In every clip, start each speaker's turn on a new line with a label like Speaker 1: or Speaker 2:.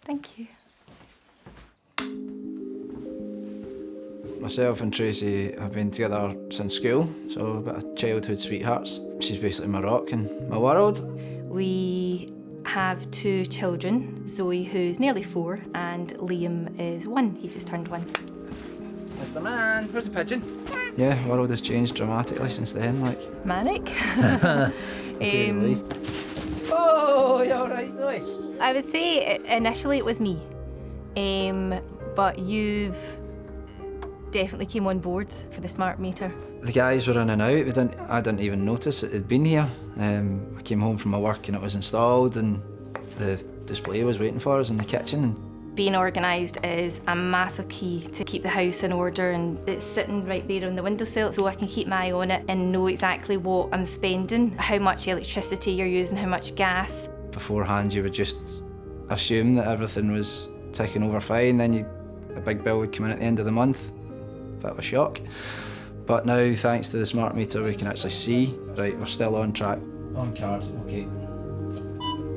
Speaker 1: Thank you.
Speaker 2: Myself and Tracy have been together since school, so a bit of childhood sweethearts. She's basically my rock and my world.
Speaker 1: We have 2 children, Zoe, who's nearly 4, and Liam is 1. He just turned 1.
Speaker 2: Mr. Man, where's the pigeon? Yeah, the world has changed dramatically since then, like.
Speaker 1: Manic.
Speaker 2: To say the least. Oh, you alright, Zoe?
Speaker 1: I would say initially it was me, but you've definitely came on board for the smart meter.
Speaker 2: The guys were in and out. I didn't even notice it had been here. I came home from my work and it was installed and the display was waiting for us in the kitchen. And
Speaker 1: being organised is a massive key to keep the house in order, and it's sitting right there on the windowsill so I can keep my eye on it and know exactly what I'm spending, how much electricity you're using, how much gas.
Speaker 2: Beforehand you would just assume that everything was ticking over fine, then a big bill would come in at the end of the month. Bit of a shock. But now, thanks to the smart meter, we can actually see, right, we're still on track. On card, okay.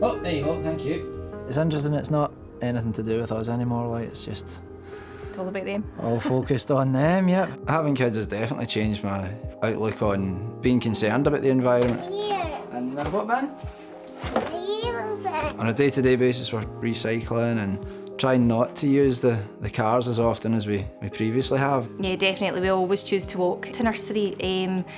Speaker 2: Oh, there you go, thank you. It's interesting, it's not anything to do with us anymore, like, it's just...
Speaker 1: It's all about them.
Speaker 2: All focused on them, yeah. Having kids has definitely changed my outlook on being concerned about the environment.
Speaker 3: Here.
Speaker 2: And what, man?
Speaker 3: Here.
Speaker 2: On a day-to-day basis, we're recycling and trying not to use the cars as often as we previously have.
Speaker 1: Yeah, definitely. We always choose to walk to nursery.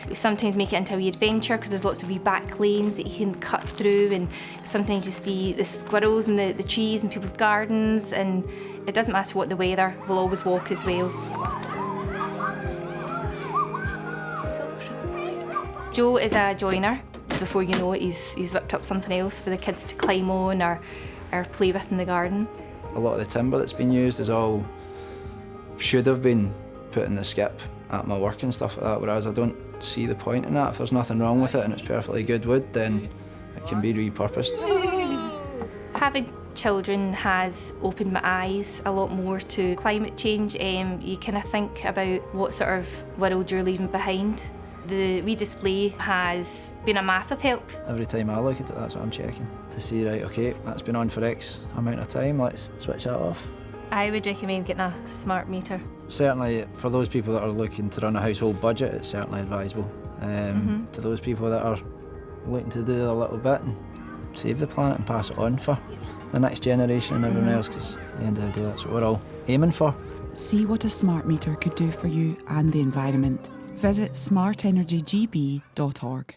Speaker 1: We sometimes make it into a wee adventure because there's lots of wee back lanes that you can cut through, and sometimes you see the squirrels and the trees in people's gardens, and it doesn't matter what the weather, we'll always walk as well. Joe is a joiner. Before you know it, he's whipped up something else for the kids to climb on or play with in the garden.
Speaker 2: A lot of the timber that's been used is all should have been put in the skip at my work and stuff like that, whereas I don't see the point in that. If there's nothing wrong with it and it's perfectly good wood, then it can be repurposed.
Speaker 1: Having children has opened my eyes a lot more to climate change. You kind of think about what sort of world you're leaving behind. The wee display has been a massive help.
Speaker 2: Every time I look at it, that's what I'm checking. To see, right, okay, that's been on for X amount of time, let's switch that off.
Speaker 1: I would recommend getting a smart meter.
Speaker 2: Certainly, for those people that are looking to run a household budget, it's certainly advisable. To those people that are looking to do their little bit and save the planet and pass it on for the next generation and everyone else, because at the end of the day, that's what we're all aiming for.
Speaker 4: See what a smart meter could do for you and the environment. Visit smartenergygb.org.